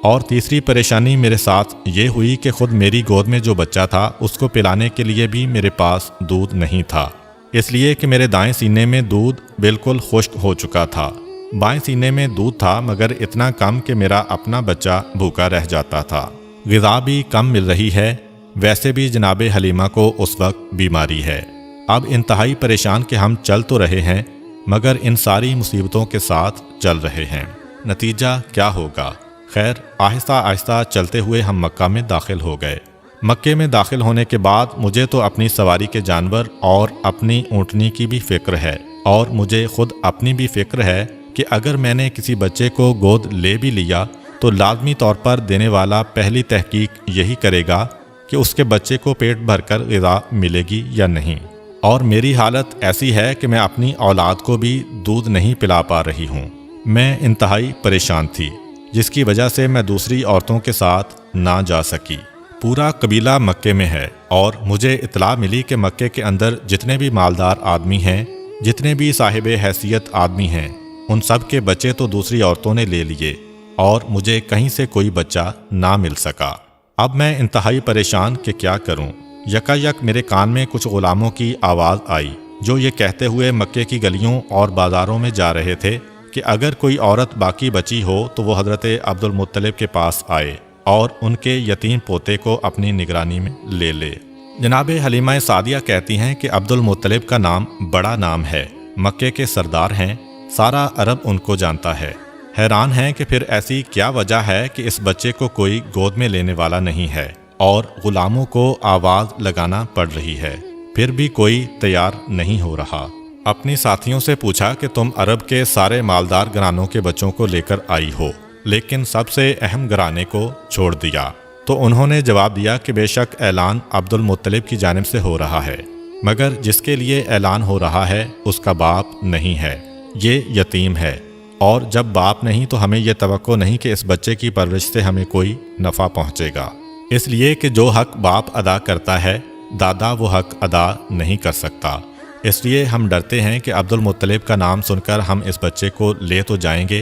اور تیسری پریشانی میرے ساتھ یہ ہوئی کہ خود میری گود میں جو بچہ تھا اس کو پلانے کے لیے بھی میرے پاس دودھ نہیں تھا، اس لیے کہ میرے دائیں سینے میں دودھ بالکل خشک ہو چکا تھا۔ بائیں سینے میں دودھ تھا مگر اتنا کم کہ میرا اپنا بچہ بھوکا رہ جاتا تھا۔ غذا بھی کم مل رہی ہے، ویسے بھی جناب حلیمہ کو اس وقت بیماری ہے۔ اب انتہائی پریشان کہ ہم چل تو رہے ہیں مگر ان ساری مصیبتوں کے ساتھ چل رہے ہیں، نتیجہ کیا ہوگا؟ خیر، آہستہ آہستہ چلتے ہوئے ہم مکہ میں داخل ہو گئے۔ مکے میں داخل ہونے کے بعد مجھے تو اپنی سواری کے جانور اور اپنی اونٹنی کی بھی فکر ہے، اور مجھے خود اپنی بھی فکر ہے کہ اگر میں نے کسی بچے کو گود لے بھی لیا تو لازمی طور پر دینے والا پہلی تحقیق یہی کرے گا کہ اس کے بچے کو پیٹ بھر کر غذا ملے گی یا نہیں۔ اور میری حالت ایسی ہے کہ میں اپنی اولاد کو بھی دودھ نہیں پلا پا رہی ہوں۔ میں انتہائی پریشان تھی، جس کی وجہ سے میں دوسری عورتوں کے ساتھ نہ جا سکی۔ پورا قبیلہ مکے میں ہے اور مجھے اطلاع ملی کہ مکے کے اندر جتنے بھی مالدار آدمی ہیں، جتنے بھی صاحب حیثیت آدمی ہیں، ان سب کے بچے تو دوسری عورتوں نے لے لیے اور مجھے کہیں سے کوئی بچہ نہ مل سکا۔ اب میں انتہائی پریشان کہ کیا کروں۔ یکا یک میرے کان میں کچھ غلاموں کی آواز آئی جو یہ کہتے ہوئے مکے کی گلیوں اور بازاروں میں جا رہے تھے کہ اگر کوئی عورت باقی بچی ہو تو وہ حضرت عبد المطلب کے پاس آئے اور ان کے یتیم پوتے کو اپنی نگرانی میں لے لے۔ جناب حلیمہ سعدیہ کہتی ہیں کہ عبد المطلب کا نام بڑا نام ہے، مکے کے سردار ہیں، سارا عرب ان کو جانتا ہے۔ حیران ہیں کہ پھر ایسی کیا وجہ ہے کہ اس بچے کو کوئی گود میں لینے والا نہیں ہے اور غلاموں کو آواز لگانا پڑ رہی ہے، پھر بھی کوئی تیار نہیں ہو رہا۔ اپنی ساتھیوں سے پوچھا کہ تم عرب کے سارے مالدار گھرانوں کے بچوں کو لے کر آئی ہو لیکن سب سے اہم گھرانے کو چھوڑ دیا، تو انہوں نے جواب دیا کہ بے شک اعلان عبد المطلب کی جانب سے ہو رہا ہے، مگر جس کے لیے اعلان ہو رہا ہے اس کا باپ نہیں ہے، یہ یتیم ہے، اور جب باپ نہیں تو ہمیں یہ توقع نہیں کہ اس بچے کی پرورش سے ہمیں کوئی نفع پہنچے گا، اس لیے کہ جو حق باپ ادا کرتا ہے دادا وہ حق ادا نہیں کر سکتا۔ اس لیے ہم ڈرتے ہیں کہ عبد المطلب کا نام سن کر ہم اس بچے کو لے تو جائیں گے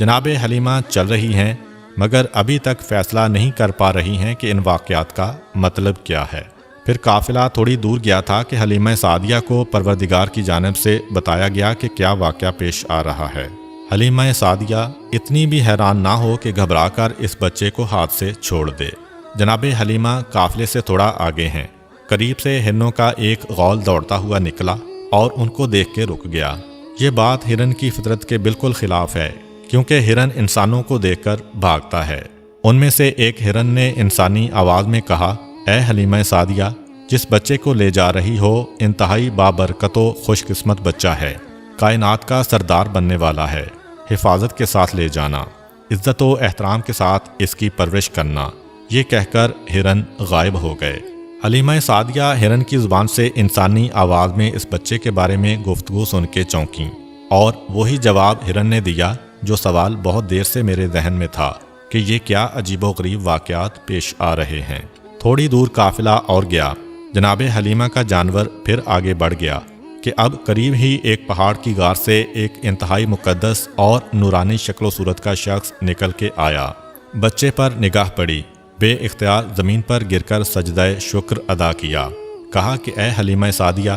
جناب حلیمہ چل رہی ہیں مگر ابھی تک فیصلہ نہیں کر پا رہی ہیں کہ ان واقعات کا مطلب کیا ہے۔ پھر قافلہ تھوڑی دور گیا تھا کہ حلیمہ سعدیہ کو پروردگار کی جانب سے بتایا گیا کہ کیا واقعہ پیش آ رہا ہے۔ حلیمہ سعدیہ اتنی بھی حیران نہ ہو کہ گھبرا کر اس بچے کو ہاتھ سے چھوڑ دے۔ جناب حلیمہ قافلے سے تھوڑا آگے ہیں، قریب سے ہرنوں کا ایک غول دوڑتا ہوا نکلا اور ان کو دیکھ کے رک گیا۔ یہ بات ہرن کی فطرت کے بالکل خلاف ہے، کیونکہ ہرن انسانوں کو دیکھ کر بھاگتا ہے۔ ان میں سے ایک ہرن نے انسانی آواز میں کہا، اے حلیمہ سعدیہ، جس بچے کو لے جا رہی ہو انتہائی بابرکت و خوش قسمت بچہ ہے، کائنات کا سردار بننے والا ہے، حفاظت کے ساتھ لے جانا، عزت و احترام کے ساتھ اس کی پرورش کرنا۔ یہ کہہ کر ہرن غائب ہو گئے۔ حلیمہ سعدیہ ہرن کی زبان سے انسانی آواز میں اس بچے کے بارے میں گفتگو سن کے چونکیں، اور وہی جواب ہرن نے دیا جو سوال بہت دیر سے میرے ذہن میں تھا کہ یہ کیا عجیب و غریب واقعات پیش آ رہے ہیں۔ تھوڑی دور قافلہ اور گیا، جناب حلیمہ کا جانور پھر آگے بڑھ گیا کہ اب قریب ہی ایک پہاڑ کی غار سے ایک انتہائی مقدس اور نورانی شکل و صورت کا شخص نکل کے آیا۔ بچے پر نگاہ پڑی، بے اختیار زمین پر گر کر سجدہ شکر ادا کیا، کہا کہ اے حلیمہ سعدیہ،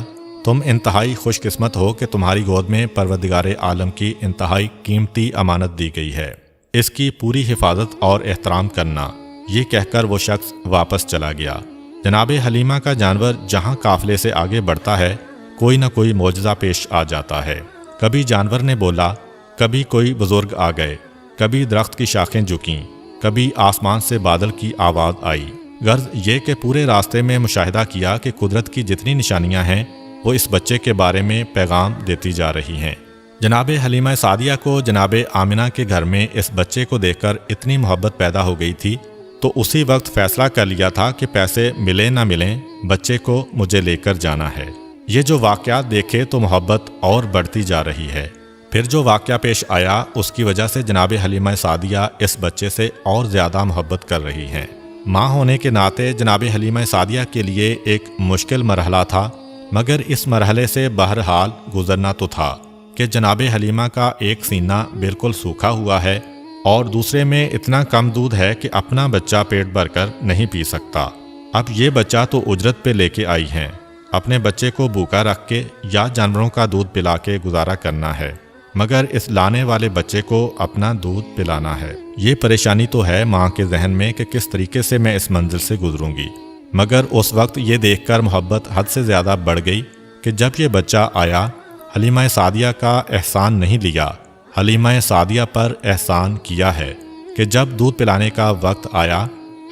تم انتہائی خوش قسمت ہو کہ تمہاری گود میں پروردگار عالم کی انتہائی قیمتی امانت دی گئی ہے، اس کی پوری حفاظت اور احترام کرنا۔ یہ کہہ کر وہ شخص واپس چلا گیا۔ جناب حلیمہ کا جانور جہاں قافلے سے آگے بڑھتا ہے کوئی نہ کوئی معجزہ پیش آ جاتا ہے۔ کبھی جانور نے بولا، کبھی کوئی بزرگ آ گئے، کبھی درخت کی شاخیں جھکیں، کبھی آسمان سے بادل کی آواز آئی۔ غرض یہ کہ پورے راستے میں مشاہدہ کیا کہ قدرت کی جتنی نشانیاں ہیں وہ اس بچے کے بارے میں پیغام دیتی جا رہی ہیں۔ جناب حلیمہ سعدیہ کو جناب آمنہ کے گھر میں اس بچے کو دیکھ کر اتنی محبت پیدا ہو گئی تھی تو اسی وقت فیصلہ کر لیا تھا کہ پیسے ملیں نہ ملیں بچے کو مجھے لے کر جانا ہے۔ یہ جو واقعات دیکھے تو محبت اور بڑھتی جا رہی ہے۔ پھر جو واقعہ پیش آیا اس کی وجہ سے جناب حلیمہ سعدیہ اس بچے سے اور زیادہ محبت کر رہی ہیں۔ ماں ہونے کے ناطے جناب حلیمہ سعدیہ کے لیے ایک مشکل مرحلہ تھا، مگر اس مرحلے سے بہرحال گزرنا تو تھا کہ جناب حلیمہ کا ایک سینہ بالکل سوکھا ہوا ہے اور دوسرے میں اتنا کم دودھ ہے کہ اپنا بچہ پیٹ بھر کر نہیں پی سکتا۔ اب یہ بچہ تو اجرت پہ لے کے آئی ہیں، اپنے بچے کو بھوکا رکھ کے یا جانوروں کا دودھ پلا کے گزارا کرنا ہے، مگر اس لانے والے بچے کو اپنا دودھ پلانا ہے۔ یہ پریشانی تو ہے ماں کے ذہن میں کہ کس طریقے سے میں اس منزل سے گزروں گی، مگر اس وقت یہ دیکھ کر محبت حد سے زیادہ بڑھ گئی کہ جب یہ بچہ آیا حلیمہ سعدیہ کا احسان نہیں لیا، حلیمہ سعدیہ پر احسان کیا ہے کہ جب دودھ پلانے کا وقت آیا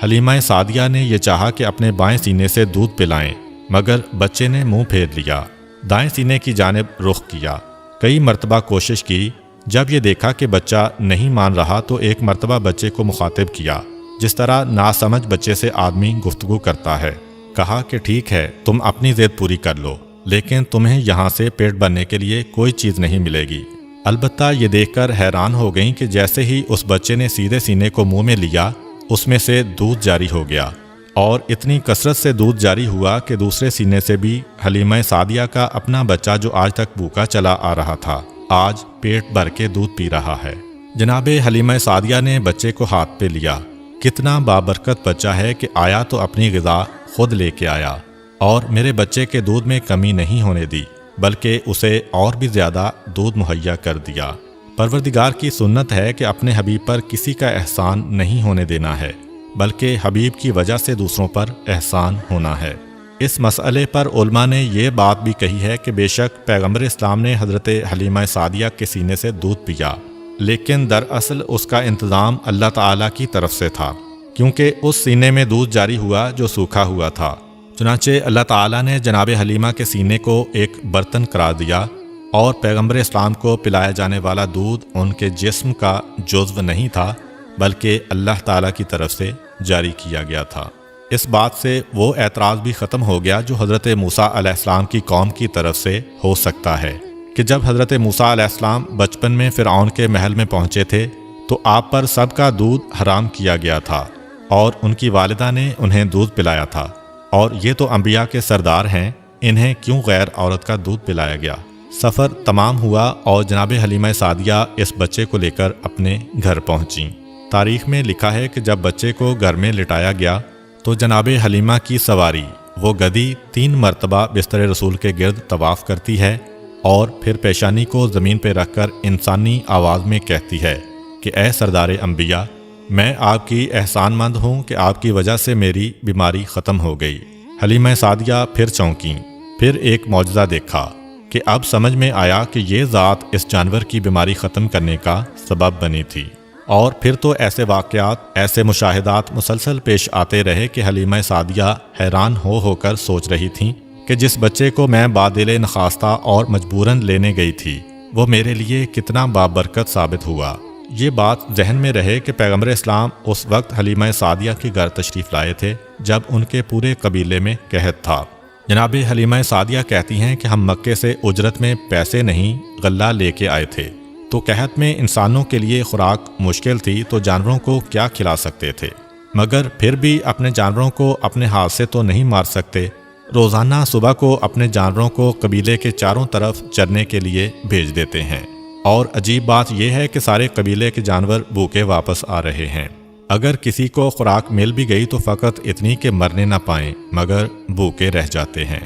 حلیمہ سعدیہ نے یہ چاہا کہ اپنے بائیں سینے سے دودھ پلائیں، مگر بچے نے منہ پھیر لیا، دائیں سینے کی جانب رخ کیا۔ کئی مرتبہ کوشش کی، جب یہ دیکھا کہ بچہ نہیں مان رہا تو ایک مرتبہ بچے کو مخاطب کیا، جس طرح ناسمجھ بچے سے آدمی گفتگو کرتا ہے۔ کہا کہ ٹھیک ہے، تم اپنی ضد پوری کر لو، لیکن تمہیں یہاں سے پیٹ بھرنے کے لیے کوئی چیز نہیں ملے گی۔ البتہ یہ دیکھ کر حیران ہو گئیں کہ جیسے ہی اس بچے نے سیدھے سینے کو منہ میں لیا اس میں سے دودھ جاری ہو گیا، اور اتنی کثرت سے دودھ جاری ہوا کہ دوسرے سینے سے بھی حلیمہ سعدیہ کا اپنا بچہ جو آج تک بھوکا چلا آ رہا تھا آج پیٹ بھر کے دودھ پی رہا ہے۔ جناب حلیمہ سعدیہ نے بچے کو ہاتھ پہ لیا۔ کتنا بابرکت بچہ ہے کہ آیا تو اپنی غذا خود لے کے آیا، اور میرے بچے کے دودھ میں کمی نہیں ہونے دی بلکہ اسے اور بھی زیادہ دودھ مہیا کر دیا۔ پروردگار کی سنت ہے کہ اپنے حبیب پر کسی کا احسان نہیں ہونے دینا ہے، بلکہ حبیب کی وجہ سے دوسروں پر احسان ہونا ہے۔ اس مسئلے پر علماء نے یہ بات بھی کہی ہے کہ بے شک پیغمبر اسلام نے حضرت حلیمہ سعدیہ کے سینے سے دودھ پیا، لیکن دراصل اس کا انتظام اللہ تعالیٰ کی طرف سے تھا، کیونکہ اس سینے میں دودھ جاری ہوا جو سوکھا ہوا تھا۔ چنانچہ اللہ تعالیٰ نے جناب حلیمہ کے سینے کو ایک برتن قرار دیا، اور پیغمبر اسلام کو پلایا جانے والا دودھ ان کے جسم کا جزو نہیں تھا بلکہ اللہ تعالیٰ کی طرف سے جاری کیا گیا تھا۔ اس بات سے وہ اعتراض بھی ختم ہو گیا جو حضرت موسیٰ علیہ السلام کی قوم کی طرف سے ہو سکتا ہے کہ جب حضرت موسیٰ علیہ السلام بچپن میں فرعون کے محل میں پہنچے تھے تو آپ پر سب کا دودھ حرام کیا گیا تھا، اور ان کی والدہ نے انہیں دودھ پلایا تھا، اور یہ تو انبیاء کے سردار ہیں، انہیں کیوں غیر عورت کا دودھ پلایا گیا؟ سفر تمام ہوا اور جناب حلیمہ سعدیہ اس بچے کو لے کر اپنے گھر پہنچیں۔ تاریخ میں لکھا ہے کہ جب بچے کو گھر میں لٹایا گیا تو جناب حلیمہ کی سواری وہ گدی 3 مرتبہ بستر رسول کے گرد طواف کرتی ہے اور پھر پیشانی کو زمین پہ رکھ کر انسانی آواز میں کہتی ہے کہ اے سردار انبیاء، میں آپ کی احسان مند ہوں کہ آپ کی وجہ سے میری بیماری ختم ہو گئی۔ حلیمہ سعدیہ پھر چونکیں، پھر ایک معجزہ دیکھا کہ اب سمجھ میں آیا کہ یہ ذات اس جانور کی بیماری ختم کرنے کا سبب بنی تھی۔ اور پھر تو ایسے واقعات، ایسے مشاہدات مسلسل پیش آتے رہے کہ حلیمہ سعدیہ حیران ہو کر سوچ رہی تھیں کہ جس بچے کو میں بادل نخواستہ اور مجبوراً لینے گئی تھی وہ میرے لیے کتنا بابرکت ثابت ہوا۔ یہ بات ذہن میں رہے کہ پیغمبر اسلام اس وقت حلیمہ سعدیہ کے گھر تشریف لائے تھے جب ان کے پورے قبیلے میں قحط تھا۔ جناب حلیمہ سعدیہ کہتی ہیں کہ ہم مکے سے اجرت میں پیسے نہیں غلہ لے کے آئے تھے، تو قحط میں انسانوں کے لیے خوراک مشکل تھی تو جانوروں کو کیا کھلا سکتے تھے، مگر پھر بھی اپنے جانوروں کو اپنے ہاتھ سے تو نہیں مار سکتے۔ روزانہ صبح کو اپنے جانوروں کو قبیلے کے چاروں طرف چرنے کے لیے بھیج دیتے ہیں، اور عجیب بات یہ ہے کہ سارے قبیلے کے جانور بھوکے واپس آ رہے ہیں۔ اگر کسی کو خوراک مل بھی گئی تو فقط اتنی کہ مرنے نہ پائیں مگر بھوکے رہ جاتے ہیں،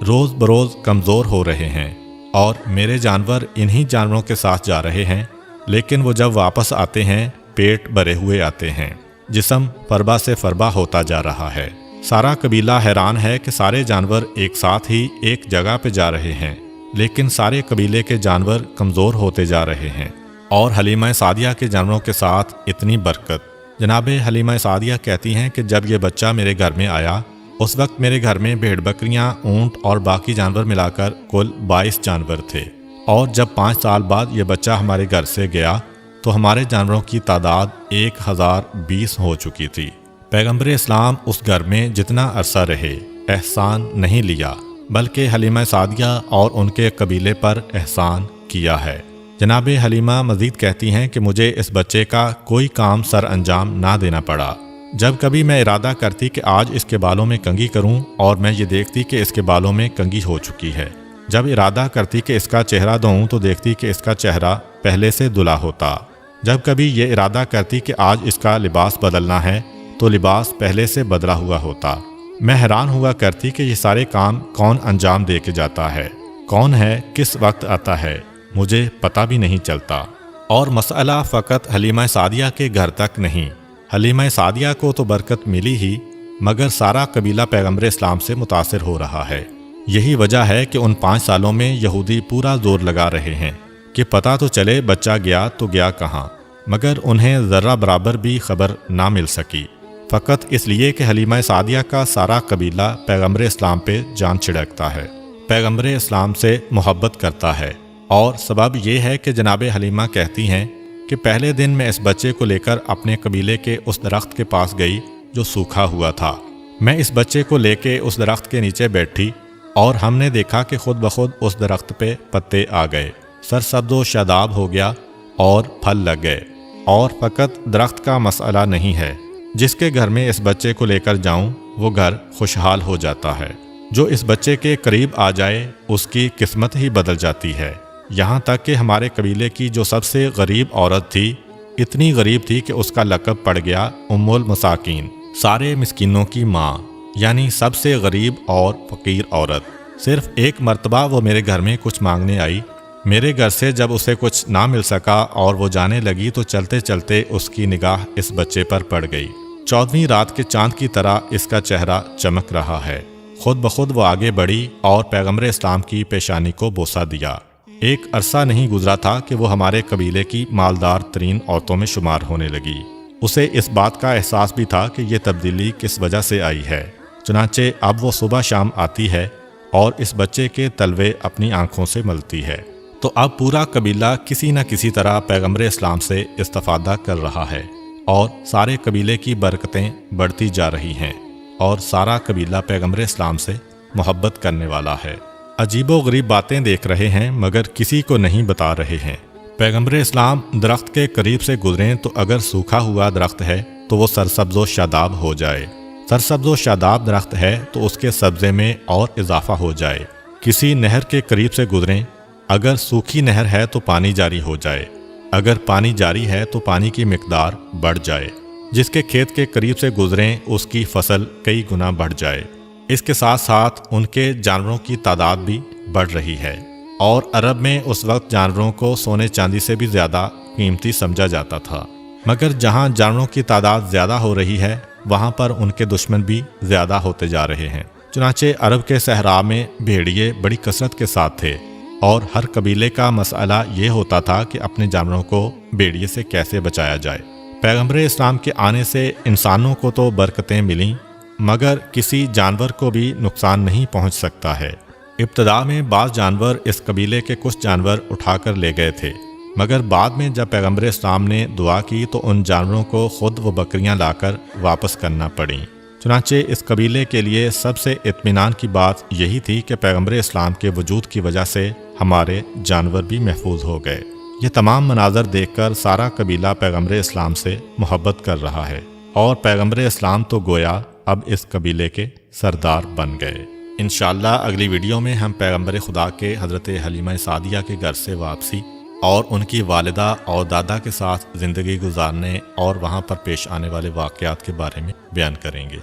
روز بروز کمزور ہو رہے ہیں، اور میرے جانور انہی جانوروں کے ساتھ جا رہے ہیں، لیکن وہ جب واپس آتے ہیں پیٹ بھرے ہوئے آتے ہیں، جسم فربا سے فربا ہوتا جا رہا ہے۔ سارا قبیلہ حیران ہے کہ سارے جانور ایک ساتھ ہی ایک جگہ پہ جا رہے ہیں، لیکن سارے قبیلے کے جانور کمزور ہوتے جا رہے ہیں، اور حلیمہ سعدیہ کے جانوروں کے ساتھ اتنی برکت۔ جناب حلیمہ سعدیہ کہتی ہیں کہ جب یہ بچہ میرے گھر میں آیا اس وقت میرے گھر میں بھیڑ بکریاں، اونٹ اور باقی جانور ملا کر کل 22 جانور تھے، اور جب 5 سال بعد یہ بچہ ہمارے گھر سے گیا تو ہمارے جانوروں کی تعداد 1020 ہو چکی تھی۔ پیغمبر اسلام اس گھر میں جتنا عرصہ رہے احسان نہیں لیا، بلکہ حلیمہ سعدیہ اور ان کے قبیلے پر احسان کیا ہے۔ جناب حلیمہ مزید کہتی ہیں کہ مجھے اس بچے کا کوئی کام سر انجام نہ دینا پڑا۔ جب کبھی میں ارادہ کرتی کہ آج اس کے بالوں میں کنگھی کروں اور میں یہ دیکھتی کہ اس کے بالوں میں کنگھی ہو چکی ہے، جب ارادہ کرتی کہ اس کا چہرہ دھوؤں تو دیکھتی کہ اس کا چہرہ پہلے سے دھلا ہوتا، جب کبھی یہ ارادہ کرتی کہ آج اس کا لباس بدلنا ہے تو لباس پہلے سے بدلا ہوا ہوتا۔ میں حیران ہوا کرتی کہ یہ سارے کام کون انجام دے کے جاتا ہے، کون ہے، کس وقت آتا ہے، مجھے پتہ بھی نہیں چلتا۔ اور مسئلہ فقط حلیمہ سعدیہ کے گھر تک نہیں، حلیمہ سعدیہ کو تو برکت ملی ہی، مگر سارا قبیلہ پیغمبر اسلام سے متاثر ہو رہا ہے۔ یہی وجہ ہے کہ ان 5 سالوں میں یہودی پورا زور لگا رہے ہیں کہ پتہ تو چلے بچہ گیا تو گیا کہاں، مگر انہیں ذرہ برابر بھی خبر نہ مل سکی، فقط اس لیے کہ حلیمہ سعدیہ کا سارا قبیلہ پیغمبر اسلام پہ جان چھڑکتا ہے، پیغمبر اسلام سے محبت کرتا ہے۔ اور سبب یہ ہے کہ جناب حلیمہ کہتی ہیں کہ پہلے دن میں اس بچے کو لے کر اپنے قبیلے کے اس درخت کے پاس گئی جو سوکھا ہوا تھا۔ میں اس بچے کو لے کے اس درخت کے نیچے بیٹھی اور ہم نے دیکھا کہ خود بخود اس درخت پہ پتے آ گئے، سرسبز و شاداب ہو گیا اور پھل لگ گئے۔ اور فقط درخت کا مسئلہ نہیں ہے، جس کے گھر میں اس بچے کو لے کر جاؤں وہ گھر خوشحال ہو جاتا ہے، جو اس بچے کے قریب آ جائے اس کی قسمت ہی بدل جاتی ہے۔ یہاں تک کہ ہمارے قبیلے کی جو سب سے غریب عورت تھی، اتنی غریب تھی کہ اس کا لقب پڑ گیا ام المساکین، سارے مسکینوں کی ماں، یعنی سب سے غریب اور فقیر عورت۔ صرف ایک مرتبہ وہ میرے گھر میں کچھ مانگنے آئی، میرے گھر سے جب اسے کچھ نہ مل سکا اور وہ جانے لگی تو چلتے چلتے اس کی نگاہ اس بچے پر پڑ گئی۔ 14ویں رات کے چاند کی طرح اس کا چہرہ چمک رہا ہے۔ خود بخود وہ آگے بڑھی اور پیغمبر اسلام کی پیشانی کو بوسہ دیا۔ ایک عرصہ نہیں گزرا تھا کہ وہ ہمارے قبیلے کی مالدار ترین عورتوں میں شمار ہونے لگی۔ اسے اس بات کا احساس بھی تھا کہ یہ تبدیلی کس وجہ سے آئی ہے، چنانچہ اب وہ صبح شام آتی ہے اور اس بچے کے تلوے اپنی آنکھوں سے ملتی ہے۔ تو اب پورا قبیلہ کسی نہ کسی طرح پیغمبر اسلام سے استفادہ کر رہا ہے، اور سارے قبیلے کی برکتیں بڑھتی جا رہی ہیں، اور سارا قبیلہ پیغمبر اسلام سے محبت کرنے والا ہے۔ عجیب و غریب باتیں دیکھ رہے ہیں مگر کسی کو نہیں بتا رہے ہیں۔ پیغمبر اسلام درخت کے قریب سے گزریں تو اگر سوکھا ہوا درخت ہے تو وہ سرسبز و شاداب ہو جائے، سرسبز و شاداب درخت ہے تو اس کے سبزے میں اور اضافہ ہو جائے۔ کسی نہر کے قریب سے گزریں اگر سوکھی نہر ہے تو پانی جاری ہو جائے، اگر پانی جاری ہے تو پانی کی مقدار بڑھ جائے، جس کے کھیت کے قریب سے گزریں اس کی فصل کئی گنا بڑھ جائے۔ اس کے ساتھ ساتھ ان کے جانوروں کی تعداد بھی بڑھ رہی ہے، اور عرب میں اس وقت جانوروں کو سونے چاندی سے بھی زیادہ قیمتی سمجھا جاتا تھا، مگر جہاں جانوروں کی تعداد زیادہ ہو رہی ہے وہاں پر ان کے دشمن بھی زیادہ ہوتے جا رہے ہیں۔ چنانچہ عرب کے صحرا میں بھیڑیے بڑی کثرت کے ساتھ تھے، اور ہر قبیلے کا مسئلہ یہ ہوتا تھا کہ اپنے جانوروں کو بھیڑیے سے کیسے بچایا جائے۔ پیغمبر اسلام کے آنے سے انسانوں کو تو برکتیں ملیں، مگر کسی جانور کو بھی نقصان نہیں پہنچ سکتا ہے۔ ابتدا میں بعض جانور اس قبیلے کے کچھ جانور اٹھا کر لے گئے تھے، مگر بعد میں جب پیغمبر اسلام نے دعا کی تو ان جانوروں کو خود وہ بکریاں لا کر واپس کرنا پڑیں۔ چنانچہ اس قبیلے کے لیے سب سے اطمینان کی بات یہی تھی کہ پیغمبر اسلام کے وجود کی وجہ سے ہمارے جانور بھی محفوظ ہو گئے۔ یہ تمام مناظر دیکھ کر سارا قبیلہ پیغمبر اسلام سے محبت کر رہا ہے، اور پیغمبر اسلام تو گویا اب اس قبیلے کے سردار بن گئے۔ انشاءاللہ اگلی ویڈیو میں ہم پیغمبر خدا کے حضرت حلیمہ سعدیہ کے گھر سے واپسی اور ان کی والدہ اور دادا کے ساتھ زندگی گزارنے اور وہاں پر پیش آنے والے واقعات کے بارے میں بیان کریں گے۔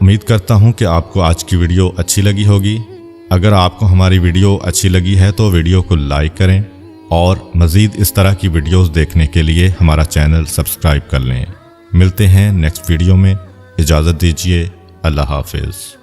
امید کرتا ہوں کہ آپ کو آج کی ویڈیو اچھی لگی ہوگی۔ اگر آپ کو ہماری ویڈیو اچھی لگی ہے تو ویڈیو کو لائک کریں، اور مزید اس طرح کی ویڈیوز دیکھنے کے لیے ہمارا چینل سبسکرائب کر لیں۔ ملتے ہیں نیکسٹ ویڈیو میں، اجازت دیجیے، اللہ حافظ۔